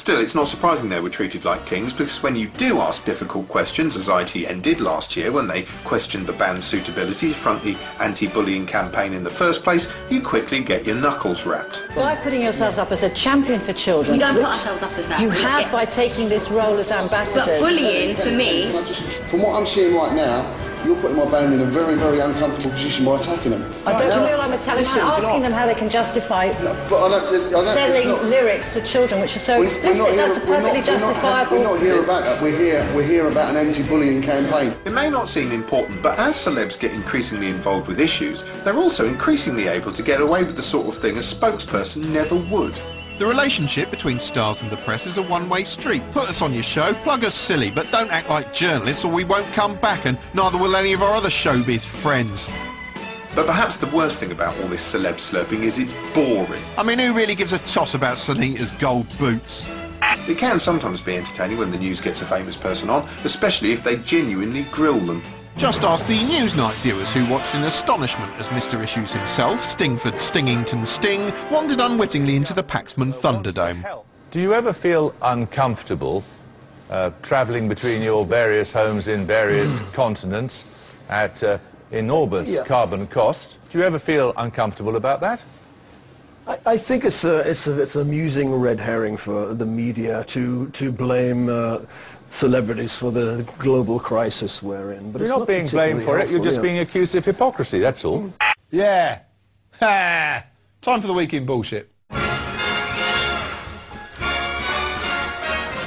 Still, it's not surprising they were treated like kings, because when you do ask difficult questions, as ITN did last year when they questioned the band's suitability to front the anti-bullying campaign in the first place, you quickly get your knuckles rapped. By putting yourselves up as a champion for children... We don't put ourselves up as that. You have by taking this role as ambassadors. But bullying, for me... From what I'm seeing right now, you're putting my band in a very, very uncomfortable position by attacking them. I don't feel I'm asking them how they can justify selling lyrics to children, which are so explicit. That's a perfectly justifiable... We're not here about that. We're here about an anti-bullying campaign. It may not seem important, but as celebs get increasingly involved with issues, they're also increasingly able to get away with the sort of thing a spokesperson never would. The relationship between stars and the press is a one-way street. Put us on your show, plug us silly, but don't act like journalists or we won't come back, and neither will any of our other showbiz friends. But perhaps the worst thing about all this celeb slurping is it's boring. I mean, who really gives a toss about Sunita's gold boots? It can sometimes be entertaining when the news gets a famous person on, especially if they genuinely grill them. Just ask the Newsnight viewers who watched in astonishment as Mr. Issues himself, Stingford Stingington Sting, wandered unwittingly into the Paxman Thunderdome. Do you ever feel uncomfortable travelling between your various homes in various continents at enormous carbon cost? Do you ever feel uncomfortable about that? I think it's an amusing red herring for the media to blame celebrities for the global crisis we're in. But you're not being blamed for it, you're just being accused of hypocrisy, that's all. Yeah. Ha! Time for the week in bullshit.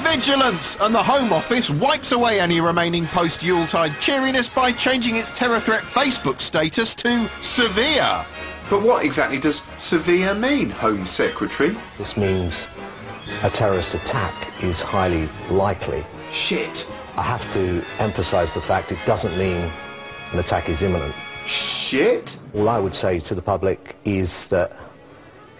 Vigilance! And the Home Office wipes away any remaining post-Yuletide cheeriness by changing its terror threat Facebook status to severe. But what exactly does severe mean, Home Secretary? This means a terrorist attack is highly likely. Shit. I have to emphasise the fact it doesn't mean an attack is imminent. Shit? All I would say to the public is that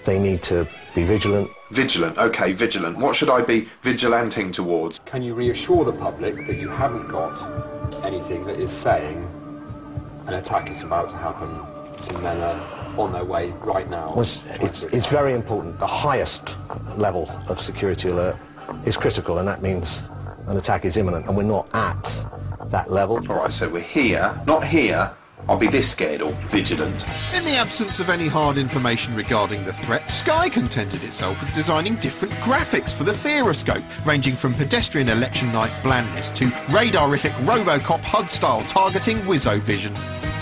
they need to be vigilant. Vigilant, OK, vigilant. What should I be vigilanting towards? Can you reassure the public that you haven't got anything that is saying an attack is about to happen, some men are on their way right now? Well, it's very important. The highest level of security alert is critical, and that means an attack is imminent, and we're not at that level. All right, so we're here, not here. I'll be this scared or vigilant. In the absence of any hard information regarding the threat, Sky contented itself with designing different graphics for the Fearoscope, ranging from pedestrian election night blandness to radarific Robocop HUD-style targeting Wizzo-vision.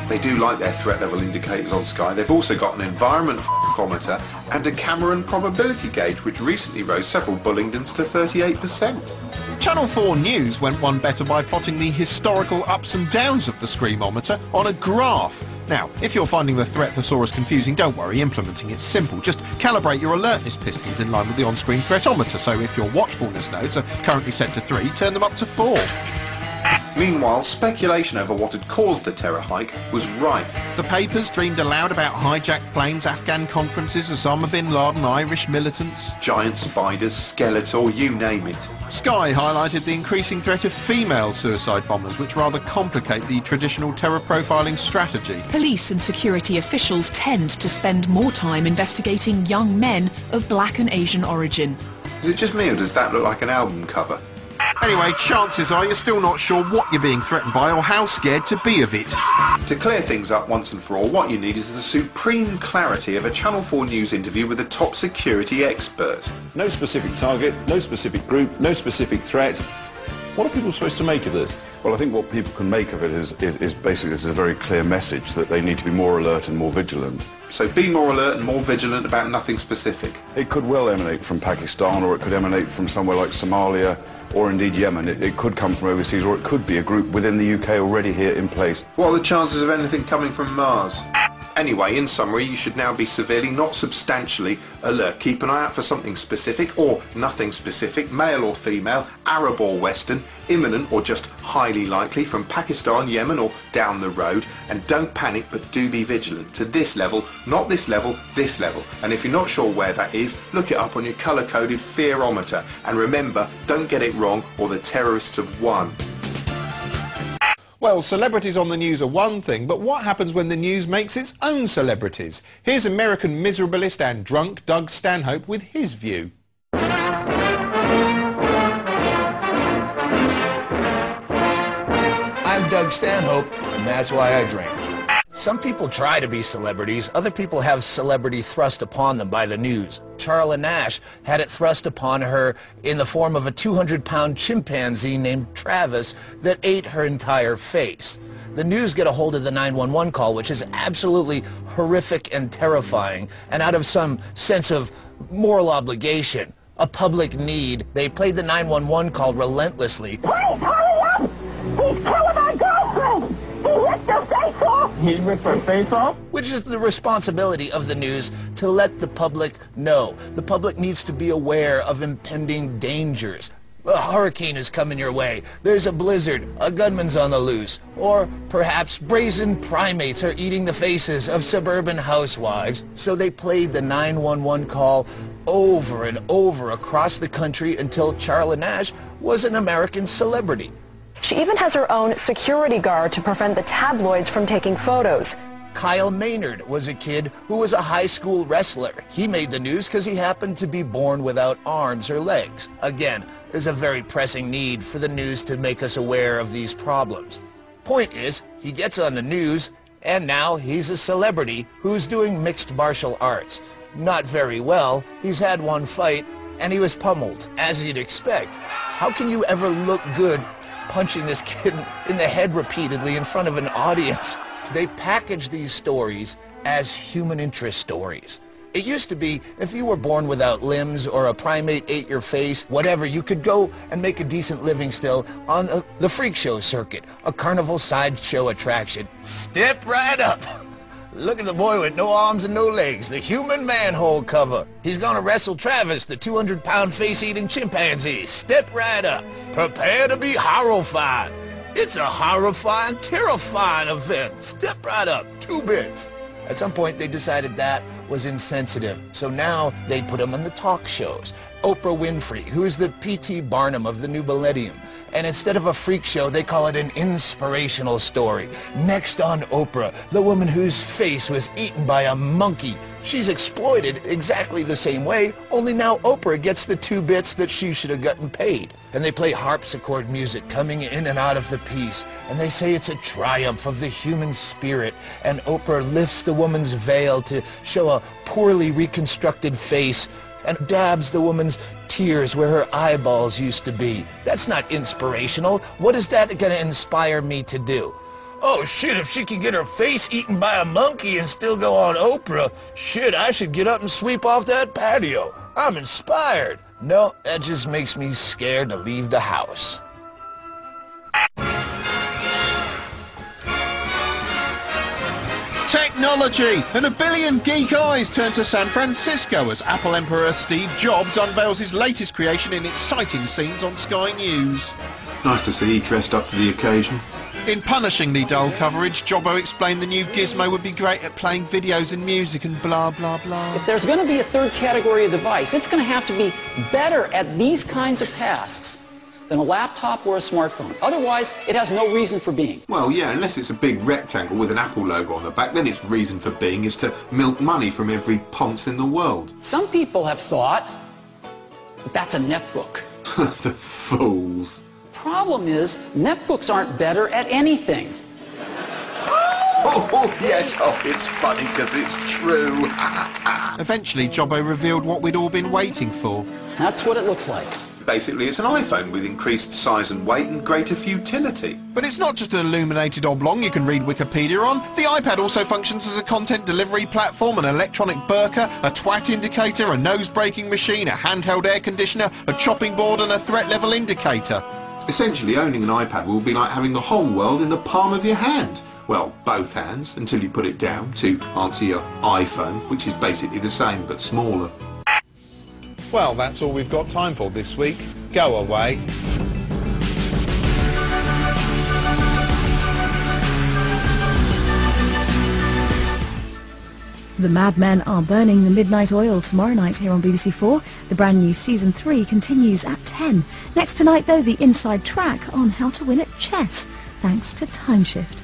They do like their threat level indicators on Sky. They've also got an environment f***ometer and a Cameron probability gauge, which recently rose several Bullingdons to 38%. Channel 4 News went one better by plotting the historical ups and downs of the screamometer on a graph. Now, if you're finding the threat thesaurus confusing, don't worry, implementing it's simple. Just calibrate your alertness pistons in line with the on-screen threatometer, so if your watchfulness nodes are currently set to 3, turn them up to 4. Meanwhile, speculation over what had caused the terror hike was rife. The papers dreamed aloud about hijacked planes, Afghan conferences, Osama bin Laden, Irish militants. Giant spiders, Skeletor, you name it. Sky highlighted the increasing threat of female suicide bombers, which rather complicate the traditional terror profiling strategy. Police and security officials tend to spend more time investigating young men of black and Asian origin. Is it just me, or does that look like an album cover? Anyway, chances are you're still not sure what you're being threatened by or how scared to be of it. To clear things up once and for all, what you need is the supreme clarity of a Channel 4 News interview with a top security expert. No specific target, no specific group, no specific threat. What are people supposed to make of this? Well, I think what people can make of it is basically this is a very clear message that they need to be more alert and more vigilant. So be more alert and more vigilant about nothing specific. It could well emanate from Pakistan, or it could emanate from somewhere like Somalia, or indeed Yemen. It could come from overseas, or it could be a group within the UK already here in place. What are the chances of anything coming from Mars? Anyway, in summary, you should now be severely, not substantially, alert. Keep an eye out for something specific or nothing specific, male or female, Arab or Western, imminent or just highly likely from Pakistan, Yemen or down the road. And don't panic, but do be vigilant to this level, not this level, this level. And if you're not sure where that is, look it up on your colour-coded fearometer. And remember, don't get it wrong or the terrorists have won. Well, celebrities on the news are one thing, but what happens when the news makes its own celebrities? Here's American miserablist and drunk Doug Stanhope with his view. drink Stanhope, and that's why I drink. Some people try to be celebrities. Other people have celebrity thrust upon them by the news. Charla Nash had it thrust upon her in the form of a 200-pound chimpanzee named Travis that ate her entire face. The news get a hold of the 911 call, which is absolutely horrific and terrifying, and out of some sense of moral obligation, a public need, they played the 911 call relentlessly. Please hurry up! He's killing my girlfriend! He ripped her face off! He ripped her face off? Which is the responsibility of the news to let the public know. The public needs to be aware of impending dangers. A hurricane is coming your way. There's a blizzard. A gunman's on the loose. Or perhaps brazen primates are eating the faces of suburban housewives. So they played the 911 call over and over across the country until Charla Nash was an American celebrity. She even has her own security guard to prevent the tabloids from taking photos. Kyle Maynard was a kid who was a high school wrestler. He made the news because he happened to be born without arms or legs. Again, there's a very pressing need for the news to make us aware of these problems. Point is, he gets on the news, and now he's a celebrity who's doing mixed martial arts. Not very well. He's had one fight, and he was pummeled, as you'd expect. How can you ever look good punching this kid in the head repeatedly in front of an audience? They package these stories as human interest stories. It used to be, if you were born without limbs or a primate ate your face, whatever, you could go and make a decent living still on the freak show circuit, a carnival sideshow attraction. Step right up. Look at the boy with no arms and no legs, the human manhole cover. He's gonna wrestle Travis, the 200-pound face-eating chimpanzee. Step right up. Prepare to be horrified. It's a horrifying, terrifying event. Step right up. 2 bits. At some point, they decided that was insensitive, so now they put him on the talk shows. Oprah Winfrey, who is the P.T. Barnum of the new millennium. And instead of a freak show, they call it an inspirational story. Next on Oprah, the woman whose face was eaten by a monkey. She's exploited exactly the same way, only now Oprah gets the 2 bits that she should have gotten paid. And they play harpsichord music coming in and out of the piece. And they say it's a triumph of the human spirit. And Oprah lifts the woman's veil to show a poorly reconstructed face and dabs the woman's tears where her eyeballs used to be. That's not inspirational. What is that going to inspire me to do? Oh shit, if she can get her face eaten by a monkey and still go on Oprah, shit, I should get up and sweep off that patio. I'm inspired. No, that just makes me scared to leave the house. Technology! And a billion geek eyes turn to San Francisco as Apple Emperor Steve Jobs unveils his latest creation in exciting scenes on Sky News. Nice to see he dressed up for the occasion. In punishingly dull coverage, Jobbo explained the new gizmo would be great at playing videos and music and blah, blah, blah. If there's going to be a third category of device, it's going to have to be better at these kinds of tasks than a laptop or a smartphone. Otherwise, it has no reason for being. Well, yeah, unless it's a big rectangle with an Apple logo on the back, then its reason for being is to milk money from every ponce in the world. Some people have thought that's a netbook. The fools. Problem is, netbooks aren't better at anything. Oh, yes, oh, it's funny because it's true. Eventually, Jobbo revealed what we'd all been waiting for. That's what it looks like. Basically, it's an iPhone with increased size and weight and greater futility. But it's not just an illuminated oblong you can read Wikipedia on. The iPad also functions as a content delivery platform, an electronic burqa, a twat indicator, a nose-breaking machine, a handheld air conditioner, a chopping board and a threat level indicator. Essentially, owning an iPad will be like having the whole world in the palm of your hand. Well, both hands, until you put it down to answer your iPhone, which is basically the same but smaller. Well, that's all we've got time for this week. Go away. The Mad Men are burning the midnight oil tomorrow night here on BBC 4. The brand new Season 3 continues at 10. Next tonight, though, the inside track on how to win at chess, thanks to Time Shift.